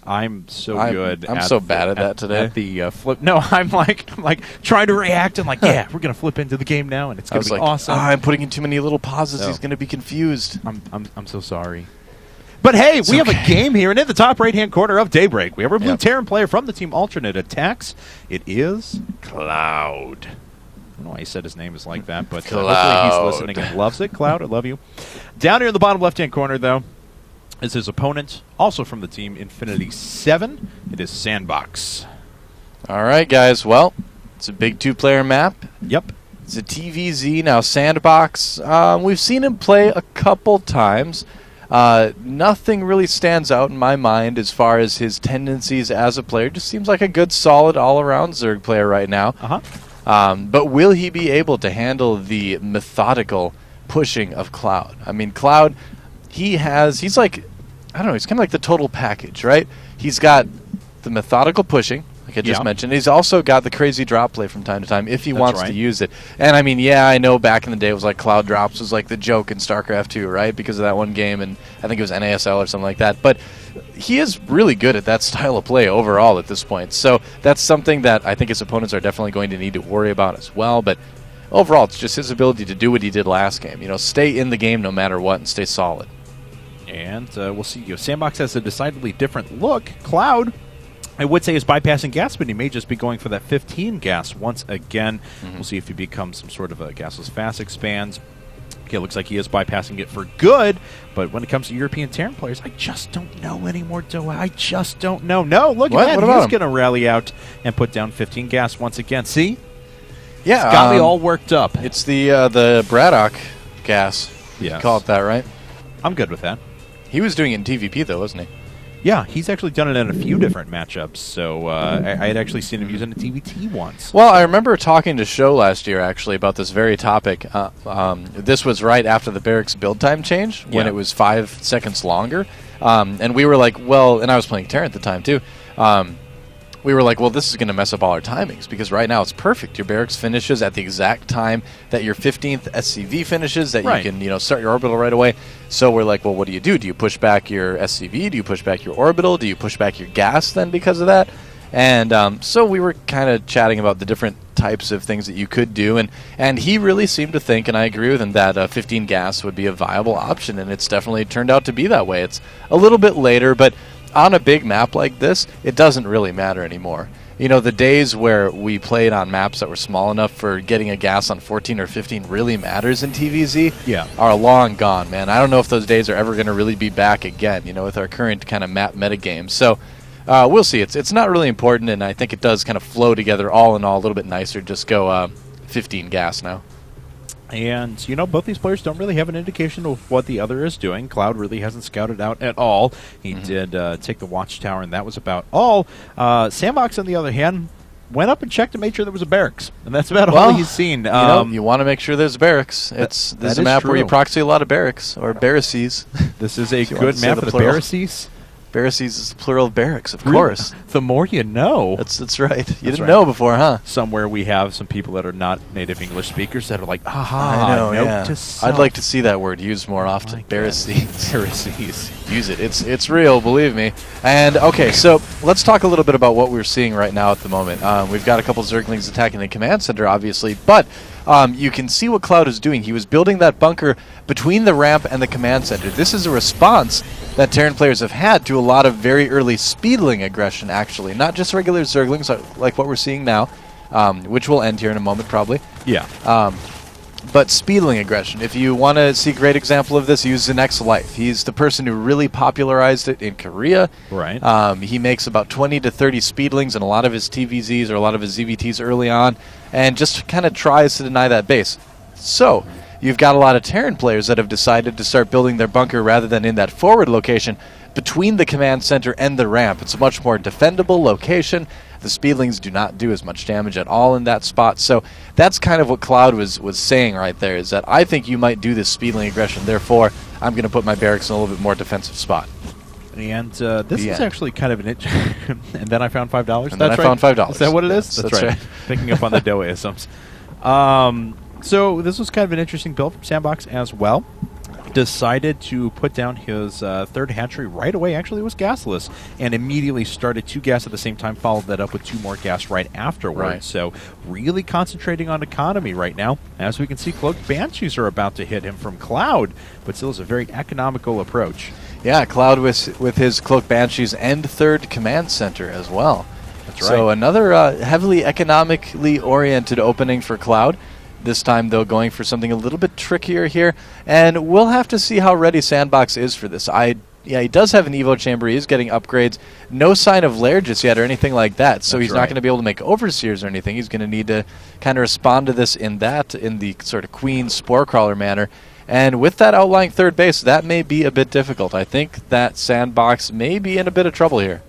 I'm so good. I'm so bad at that today. At the flip. No, I'm like trying to react and like, yeah, we're gonna flip into the game now, and it's gonna be like, awesome. Oh, I'm putting in too many little pauses. No. He's gonna be confused. I'm so sorry. But hey, we have a game here, and in the top right-hand corner of Daybreak, we have our blue Terran player from the team Alternate Attacks. It is Cloud. I don't know why he said his name is like that, but hopefully he's listening and loves it. Cloud, I love you. Down here in the bottom left-hand corner, though, is his opponent, also from the team Infinity 7. It is StarCraft. All right, guys. Well, it's a big two-player map. Yep. It's a TVZ, now StarCraft. We've seen him play a couple times. Nothing really stands out in my mind as far as his tendencies as a player. Just seems like a good, solid, all-around Zerg player right now. But will he be able to handle the methodical pushing of Cloud? I mean, Cloud, he's like, I don't know, he's kind of like the total package, right? He's got the methodical pushing, like I just mentioned. He's also got the crazy drop play from time to time if he wants to use it. And I mean, yeah, I know back in the day it was like Cloud drops was like the joke in StarCraft 2, right? Because of that one game, and I think it was NASL or something like that. But he is really good at that style of play overall at this point. So that's something that I think his opponents are definitely going to need to worry about as well. But overall, it's just his ability to do what he did last game. You know, stay in the game no matter what and stay solid. And we'll see. StarCraft has a decidedly different look. Cloud, I would say, is bypassing gas, but he may just be going for that 15 gas once again. We'll see if he becomes some sort of a gasless fast expands. Okay, it looks like he is bypassing it for good, but when it comes to European Terran players, I just don't know anymore, Doa. I just don't know. No, look at that. He's going to rally out and put down 15 gas once again. See? Yeah. It's got me all worked up. It's the Braddock gas. Yeah. Call it that, right? I'm good with that. He was doing it in TVP, though, wasn't he? Yeah, he's actually done it in a few different matchups, so I had actually seen him using a TVT once. Well, I remember talking to Show last year, actually, about this very topic. This was right after the Barracks build time change, when it was 5 seconds longer. And we were like, well, and I was playing Terran at the time, too. We were like, well, this is going to mess up all our timings, because right now it's perfect. Your Barracks finishes at the exact time that your 15th SCV finishes, that you can start your orbital right away. So we're like, well, what do you do? Do you push back your SCV? Do you push back your orbital? Do you push back your gas then because of that? And so we were kind of chatting about the different types of things that you could do, and he really seemed to think, and I agree with him, that 15 gas would be a viable option, and it's definitely turned out to be that way. It's a little bit later, but on a big map like this, it doesn't really matter anymore. You know, the days where we played on maps that were small enough for getting a gas on 14 or 15 really matters in TVZ are long gone, man. I don't know if those days are ever going to really be back again, with our current kind of map metagame. So we'll see. It's not really important, and I think it does kind of flow together all in all a little bit nicer. Just go 15 gas now. And, both these players don't really have an indication of what the other is doing. Cloud really hasn't scouted out at all. He did take the watchtower, and that was about all. StarCraft, on the other hand, went up and checked and made sure there was a barracks. And that's about all he's seen. You want to make sure there's barracks. This is a map where you proxy a lot of barracks, or barracies. This is a good map for the barracies. Barracies is the plural of barracks, of course. The more you know. That's right. You didn't know before, huh? Somewhere we have some people that are not native English speakers that are like, I know, I'd like to see that word used more often. Barracies. Barracies. Use it. It's real, believe me. And, okay, so let's talk a little bit about what we're seeing right now at the moment. We've got a couple Zerglings attacking the command center, obviously, but you can see what Cloud is doing. He was building that bunker between the ramp and the command center. This is a response that Terran players have had to a lot of very early speedling aggression, actually. Not just regular Zerglings like what we're seeing now, which will end here in a moment, probably. Yeah. But speedling aggression. If you want to see a great example of this, use Zenek's Life. He's the person who really popularized it in Korea. Right. He makes about 20 to 30 speedlings in a lot of his TVZs or a lot of his ZVTs early on, and just kind of tries to deny that base. So you've got a lot of Terran players that have decided to start building their bunker rather than in that forward location between the command center and the ramp. It's a much more defendable location. The speedlings do not do as much damage at all in that spot. So that's kind of what Cloud was saying right there, is that I think you might do this speedling aggression. Therefore, I'm going to put my barracks in a little bit more defensive spot. And this is actually kind of an and then I found $5. And then I found $5. Is that what it is? That's right. Picking up on the Doaisms. So this was kind of an interesting build from StarCraft as well. decided to put down his third hatchery right away. Actually, it was gasless, and immediately started 2 gas at the same time, followed that up with 2 more gas right afterwards. Right. So really concentrating on economy right now. As we can see, Cloaked Banshees are about to hit him from Cloud, but still is a very economical approach. Yeah, Cloud with his Cloaked Banshees and 3rd command center as well. That's right. So another heavily economically oriented opening for Cloud. This time, though, going for something a little bit trickier here. And we'll have to see how ready StarCraft is for this. Yeah, he does have an Evo chamber. He is getting upgrades. No sign of Lair just yet or anything like that. So he's not going to be able to make Overseers or anything. He's going to need to kind of respond to this in the sort of Queen Spore Crawler manner. And with that outlying 3rd base, that may be a bit difficult. I think that StarCraft may be in a bit of trouble here.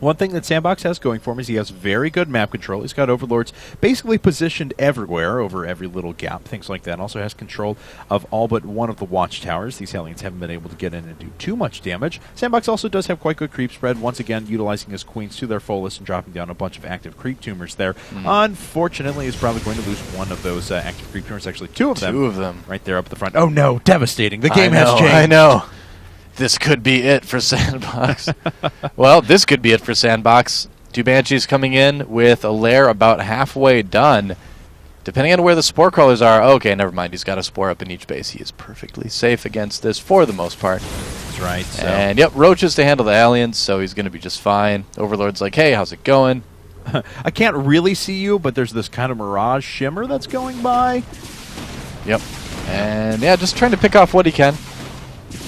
One thing that StarCraft has going for him is he has very good map control. He's got Overlords basically positioned everywhere, over every little gap, things like that. Also has control of all but one of the watchtowers. These aliens haven't been able to get in and do too much damage. StarCraft also does have quite good creep spread, once again utilizing his queens to their fullest and dropping down a bunch of active creep tumors there. Unfortunately, he's probably going to lose one of those active creep tumors, actually 2 of them. 2 of them. Right there up the front. Oh no, devastating. The game has changed. I know. This could be it for StarCraft. Well, this could be it for StarCraft. 2 Banshees coming in with a lair about halfway done. Depending on where the Spore Crawlers are, okay, never mind. He's got a Spore up in each base. He is perfectly safe against this for the most part. That's right. So. And, yep, Roaches to handle the aliens, so he's going to be just fine. Overlord's like, hey, how's it going? I can't really see you, but there's this kind of mirage shimmer that's going by. Yep. And, yeah, just trying to pick off what he can.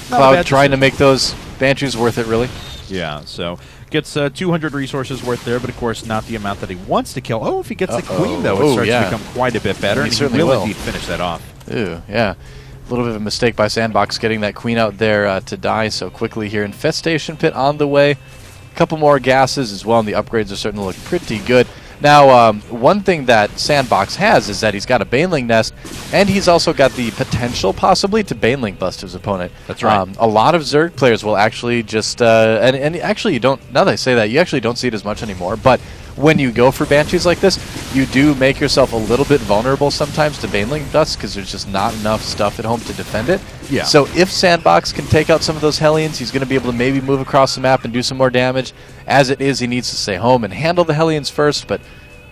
Cloud trying to make those Banshees worth it, really. Yeah, so gets 200 resources worth there, but of course not the amount that he wants to kill. Oh, if he gets the Queen, though, it starts to become quite a bit better, and he will indeed finish that off. Ooh, yeah. A little bit of a mistake by StarCraft getting that Queen out there to die so quickly here. Infestation Pit on the way. A couple more gases as well, and the upgrades are starting to look pretty good. Now, one thing that StarCraft has is that he's got a Baneling Nest, and he's also got the potential, possibly, to Baneling bust his opponent. That's right. A lot of Zerg players will actually just, and actually you don't, now that I say that, you actually don't see it as much anymore, but when you go for Banshees like this, you do make yourself a little bit vulnerable sometimes to Baneling Dust because there's just not enough stuff at home to defend it. Yeah. So if StarCraft can take out some of those Hellions, he's going to be able to maybe move across the map and do some more damage. As it is, he needs to stay home and handle the Hellions first, but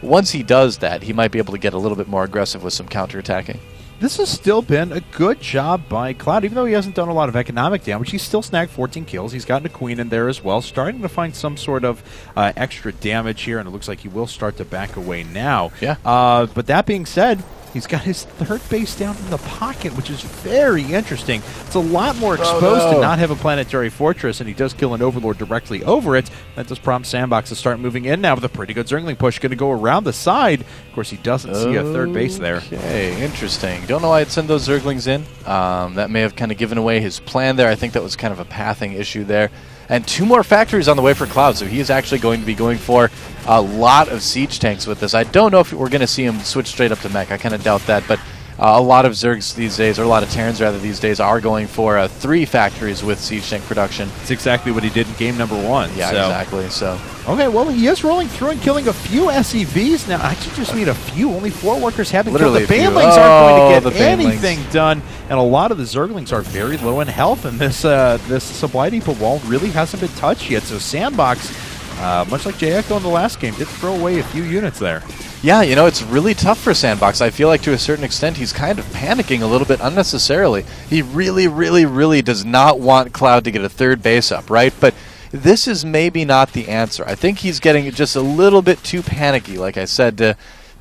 once he does that, he might be able to get a little bit more aggressive with some counterattacking. This has still been a good job by Cloud. Even though he hasn't done a lot of economic damage, he's still snagged 14 kills. He's gotten a Queen in there as well, starting to find some sort of extra damage here, and it looks like he will start to back away now. Yeah. But that being said, he's got his 3rd base down in the pocket, which is very interesting. It's a lot more exposed to not have a planetary fortress, and he does kill an Overlord directly over it. That does prompt StarCraft to start moving in now with a pretty good Zergling push. Going to go around the side. Of course, he doesn't see a 3rd base there. Okay, interesting. Don't know why I'd send those Zerglings in. That may have kind of given away his plan there. I think that was kind of a pathing issue there. And 2 more factories on the way for Cloud, so he is actually going to be going for a lot of siege tanks with this. I don't know if we're going to see him switch straight up to mech. I kind of doubt that, but a lot of Zergs these days, or a lot of Terrans rather these days, are going for 3 factories with siege tank production. It's exactly what he did in game number 1. Yeah, exactly. So okay, well, he is rolling through and killing a few SCVs. Now, I actually just need a few. Only 4 workers have been killed. The Banelings aren't going to get anything done, and a lot of the Zerglings are very low in health, and this Supply Depot wall really hasn't been touched yet. So StarCraft, much like J-Echo in the last game, did throw away a few units there. Yeah, you know, it's really tough for StarCraft. I feel like to a certain extent he's kind of panicking a little bit unnecessarily. He really, really, really does not want Cloud to get a 3rd base up, right? But this is maybe not the answer. I think he's getting just a little bit too panicky, like I said,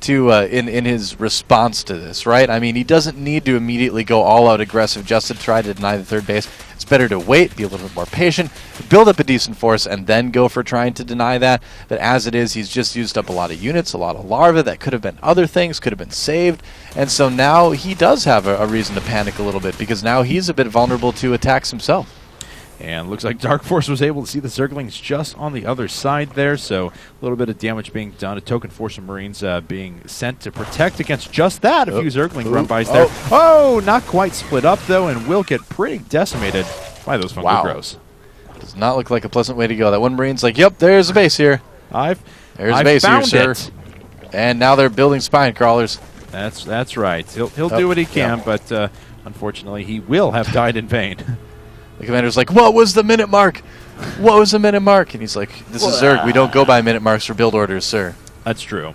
in his response to this, right? I mean, he doesn't need to immediately go all-out aggressive just to try to deny the 3rd base. It's better to wait, be a little bit more patient, build up a decent force, and then go for trying to deny that. But as it is, he's just used up a lot of units, a lot of larvae that could have been other things, could have been saved. And so now he does have a reason to panic a little bit, because now he's a bit vulnerable to attacks himself. And looks like Dark Force was able to see the Zerglings just on the other side there, so a little bit of damage being done. A token force of Marines being sent to protect against just that. A few Zergling run-bys there. Oh, not quite split up, though, and will get pretty decimated by those fungal grows. Does not look like a pleasant way to go. That one Marine's like, yep, there's a base here. I've base found here, sir. And now they're building spine crawlers. That's right. He'll do what he can, but unfortunately, he will have died in vain. The commander's like, what was the minute mark? What was the minute mark? And he's like, this is Zerg. We don't go by minute marks for build orders, sir. That's true.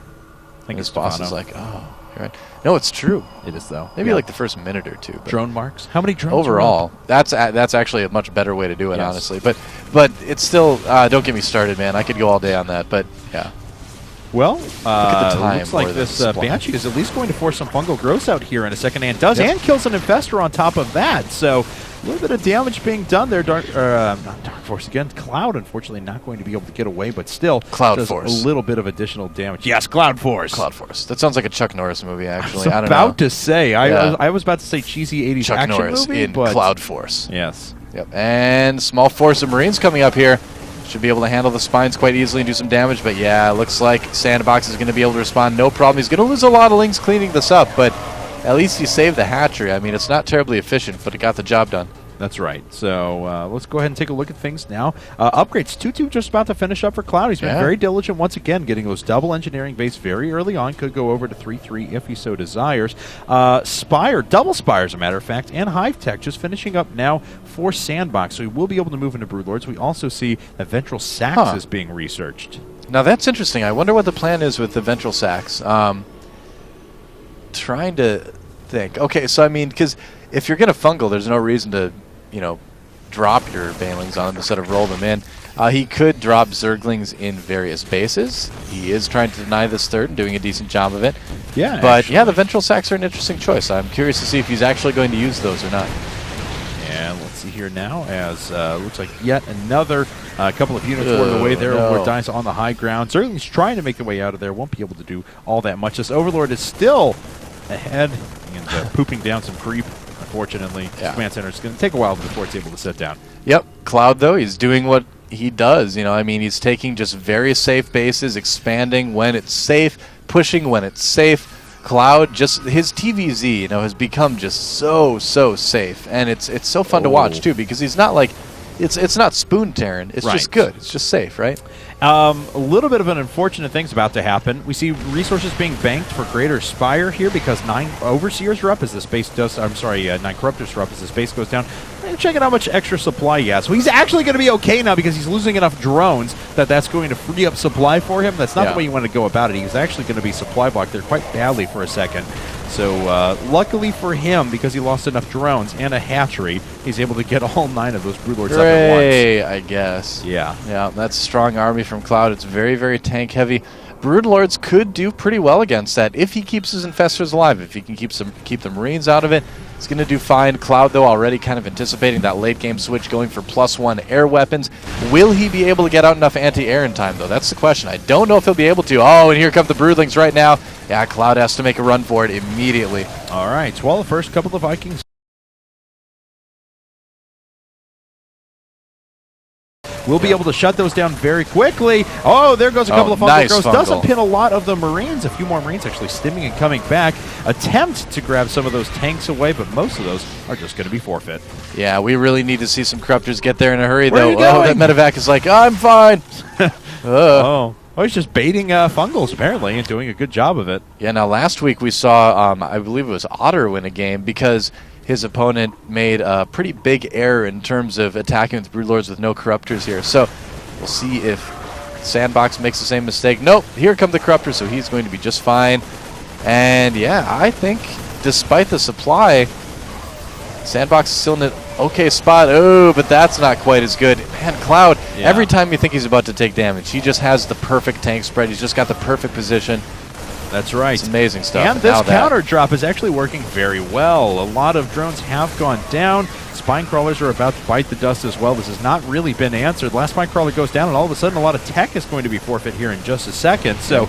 I think his boss is like, oh, you're right. No, it's true. It is, though. Maybe like the first minute or two. But drone marks? How many drones? Overall, that's actually a much better way to do it, honestly. But it's still, don't get me started, man. I could go all day on that, but yeah. Well, look at the time looks like this Banshee is at least going to force some fungal growth out here in a second, and does, and kills an Infestor on top of that. So a little bit of damage being done there. Not Dark Force again. Cloud, unfortunately, not going to be able to get away, but still Cloud Force. A little bit of additional damage. Yes, Cloud Force. Cloud Force. That sounds like a Chuck Norris movie, actually. I was about to say. I was about to say cheesy 80s Chuck action Norris movie, in but Cloud Force. Yes. Yep. And small force of Marines coming up here. Should be able to handle the spines quite easily and do some damage, but yeah, looks like StarCraft is going to be able to respond no problem. He's going to lose a lot of links cleaning this up, but at least he saved the hatchery. I mean, it's not terribly efficient, but it got the job done. That's right. So let's go ahead and take a look at things now. Upgrades. 2-2 just about to finish up for Cloud. He's been very diligent once again, getting those double engineering base very early on. Could go over to 3-3 if he so desires. Spire, double Spire as a matter of fact, and Hive Tech just finishing up now for StarCraft. So he will be able to move into Broodlords. We also see that Ventral Sacs is being researched. Now that's interesting. I wonder what the plan is with the Ventral Sacs. Trying to think. Okay, so I mean, because if you're going to fungal, there's no reason to, drop your Banelings on him instead of roll them in. He could drop Zerglings in various bases. He is trying to deny this third and doing a decent job of it. Yeah, but actually, yeah, the Ventral Sacs are an interesting choice. I'm curious to see if he's actually going to use those or not. And let's see here now, as looks like yet another couple of units were away there. Overlord dies on the high ground. Zergling's trying to make their way out of there. Won't be able to do all that much. This Overlord is still ahead and pooping down some creep. Unfortunately, Command Center is going to take a while before it's able to sit down. Yep. Cloud, though, he's doing what he does. I mean, he's taking just very safe bases, expanding when it's safe, pushing when it's safe. Cloud, just his TVZ, has become just so safe, and it's so fun to watch too, because he's not like it's not spoon tearing. It's just good. It's just safe, right? A little bit of an unfortunate thing's about to happen. We see resources being banked for Greater Spire here because 9 Overseers are up as this base does. 9 Corruptors are up as this base goes down. Checking how much extra supply he has. So he's actually going to be okay now because he's losing enough drones that's going to free up supply for him. That's not the way you want to go about it. He's actually going to be supply blocked there quite badly for a second. So luckily for him, because he lost enough drones and a hatchery, he's able to get all 9 of those Broodlords up at once. I guess. Yeah, that's a strong army from Cloud. It's very, very tank heavy. Broodlords could do pretty well against that if he keeps his Infestors alive. If he can keep the Marines out of it, he's going to do fine. Cloud, though, already kind of anticipating that late-game switch, going for +1 air weapons. Will he be able to get out enough anti-air in time, though? That's the question. I don't know if he'll be able to. Oh, and here come the Broodlings right now. Yeah, Cloud has to make a run for it immediately. All right, well, the first couple of Vikings we'll be able to shut those down very quickly. Oh, there goes a couple of fungal growths. Doesn't pin a lot of the Marines. A few more Marines actually stimming and coming back. Attempt to grab some of those tanks away, but most of those are just going to be forfeit. Yeah, we really need to see some Corruptors get there in a hurry, though. Oh, that medevac is like, I'm fine. Oh, he's just baiting fungals, apparently, and doing a good job of it. Yeah, now last week we saw, I believe it was Otter win a game because his opponent made a pretty big error in terms of attacking with Broodlords with no Corruptors here. So we'll see if StarCraft makes the same mistake. Nope, here come the Corruptors, so he's going to be just fine. And yeah, I think despite the supply, StarCraft is still in an okay spot. Oh, but that's not quite as good. Man, Cloud, every time you think he's about to take damage, he just has the perfect tank spread. He's just got the perfect position. That's right. It's amazing stuff. And this counter drop is actually working very well. A lot of drones have gone down. Spine crawlers are about to bite the dust as well. This has not really been answered. Last spine crawler goes down, and all of a sudden a lot of tech is going to be forfeit here in just a second. So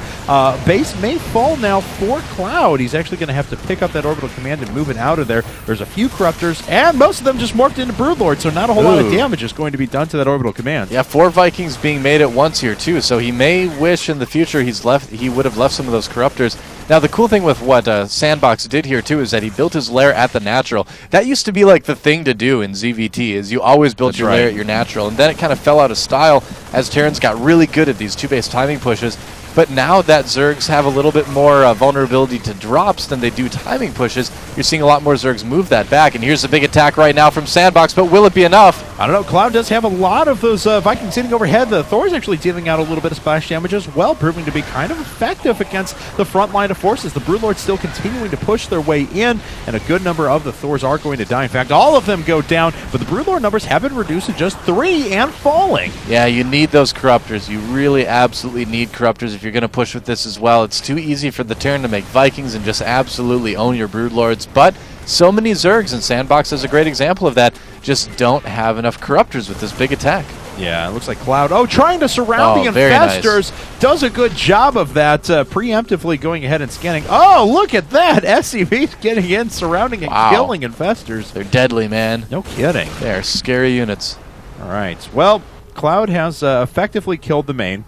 base may fall now for Cloud. He's actually going to have to pick up that orbital command and move it out of there. There's a few Corruptors, and most of them just morphed into Broodlord, so not a whole lot of damage is going to be done to that orbital command. Yeah, 4 Vikings being made at once here too, so he may wish in the future he would have left some of those Corruptors. Now, the cool thing with what StarCraft did here, too, is that he built his lair at the natural. That used to be, like, the thing to do in ZVT, is you always built your lair at your natural. And then it kind of fell out of style as Terrans got really good at these 2-base timing pushes. But now that Zergs have a little bit more vulnerability to drops than they do timing pushes, you're seeing a lot more Zergs move that back. And here's a big attack right now from StarCraft, but will it be enough? I don't know. Cloud does have a lot of those Vikings sitting overhead. The Thor's actually dealing out a little bit of splash damage as well, proving to be kind of effective against the front line of forces. The Broodlords still continuing to push their way in, and a good number of the Thors are going to die. In fact, all of them go down, but the Broodlord numbers have been reduced to just 3 and falling. Yeah, you need those Corruptors. You really absolutely need Corruptors if you're going to push with this as well. It's too easy for the Terran to make Vikings and just absolutely own your Broodlords, but so many Zergs, and StarCraft is a great example of that, just don't have enough Corruptors with this big attack. Yeah, it looks like Cloud, trying to surround the Infestors, does a good job of that, preemptively going ahead and scanning. Oh, look at that! SCV's getting in, surrounding and killing Infestors. They're deadly, man. No kidding. They're scary units. All right, well, Cloud has effectively killed the main.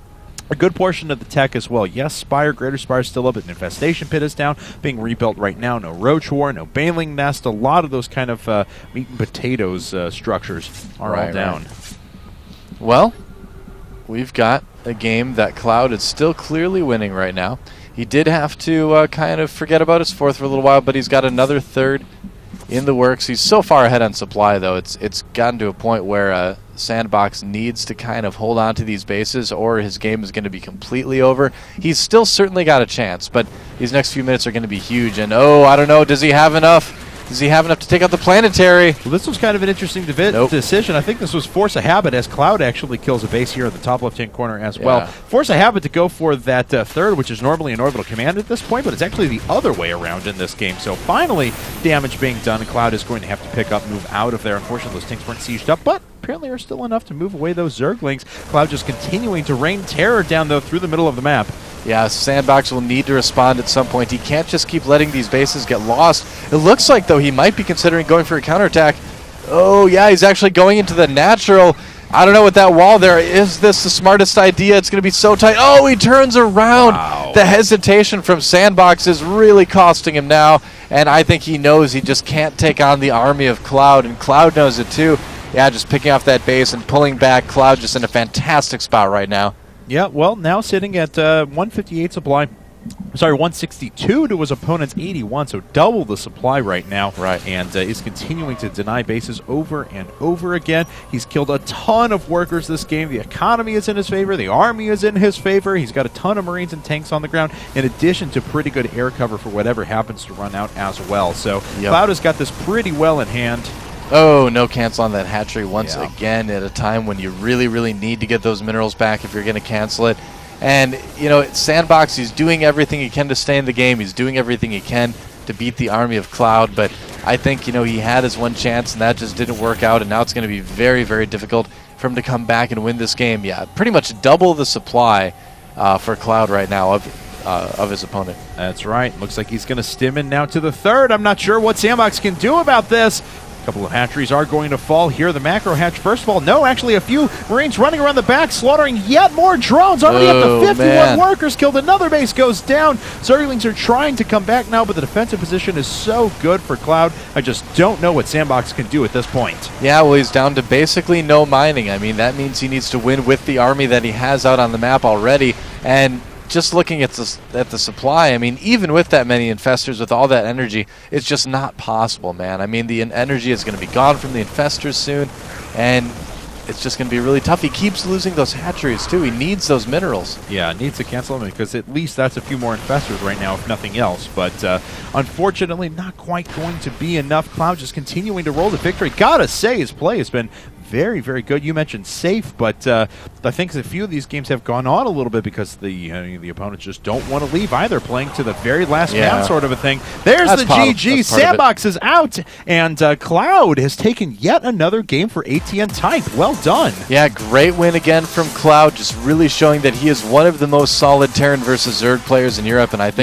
A good portion of the tech as well. Yes, Spire, Greater Spire is still up, but an Infestation Pit is down, being rebuilt right now. No Roach War, no Baneling Nest. A lot of those kind of meat and potatoes structures are all down. Well, we've got a game that Cloud is still clearly winning right now. He did have to kind of forget about his fourth for a little while, but he's got another third in the works. He's so far ahead on supply, though. It's gotten to a point where StarCraft needs to kind of hold on to these bases, or his game is going to be completely over. He's still certainly got a chance, but these next few minutes are going to be huge. And I don't know, does he have enough? Does he have enough to take out the planetary? Well, this was kind of an interesting decision. I think this was Force of Habit, as Cloud actually kills a base here in the top left-hand corner as well. Force of Habit to go for that third, which is normally an orbital command at this point, but it's actually the other way around in this game. So finally, damage being done. Cloud is going to have to pick up, move out of there. Unfortunately, those tanks weren't sieged up, but apparently are still enough to move away those Zerglings. Cloud just continuing to rain terror down, though, through the middle of the map. Yeah, StarCraft will need to respond at some point. He can't just keep letting these bases get lost. It looks like, though, he might be considering going for a counterattack. Oh, yeah, he's actually going into the natural. I don't know with that wall there. Is this the smartest idea? It's going to be so tight. Oh, he turns around. Wow. The hesitation from StarCraft is really costing him now, and I think he knows he just can't take on the army of Cloud, and Cloud knows it too. Yeah, just picking off that base and pulling back. Cloud just in a fantastic spot right now. Yeah, well, now sitting at 158 supply. Sorry, 162 to his opponent's 81, so double the supply right now. Right. And is continuing to deny bases over and over again. He's killed a ton of workers this game. The economy is in his favor. The army is in his favor. He's got a ton of Marines and tanks on the ground, in addition to pretty good air cover for whatever happens to run out as well. So Cloud has got this pretty well in hand. Oh, no cancel on that hatchery once again at a time when you really, really need to get those minerals back if you're going to cancel it. And, StarCraft, he's doing everything he can to stay in the game. He's doing everything he can to beat the army of Cloud. But I think, he had his one chance, and that just didn't work out. And now it's going to be very, very difficult for him to come back and win this game. Yeah, pretty much double the supply for Cloud right now of his opponent. That's right. Looks like he's going to stim in now to the third. I'm not sure what StarCraft can do about this. A couple of hatcheries are going to fall here. The macro hatch, first of all, no, actually a few Marines running around the back, slaughtering yet more drones. Already up to 51 workers killed. Another base goes down. Zerglings are trying to come back now, but the defensive position is so good for Cloud. I just don't know what StarCraft can do at this point. Yeah, well, he's down to basically no mining. I mean, that means he needs to win with the army that he has out on the map already. And just looking at the supply, I mean, even with that many infestors, with all that energy, it's just not possible, man. I mean, the energy is going to be gone from the infestors soon, and it's just going to be really tough. He keeps losing those hatcheries, too. He needs those minerals. Yeah, needs to cancel them, because at least that's a few more infestors right now, if nothing else. But unfortunately, not quite going to be enough. Cloud just continuing to roll to victory. Gotta say, his play has been very, very good. You mentioned safe, but I think a few of these games have gone on a little bit because the opponents just don't want to leave either, playing to the very last man sort of a thing. There's the GG. StarCraft is out, and Cloud has taken yet another game for aTn Type. Well done. Yeah, great win again from Cloud, just really showing that he is one of the most solid Terran versus Zerg players in Europe, and I think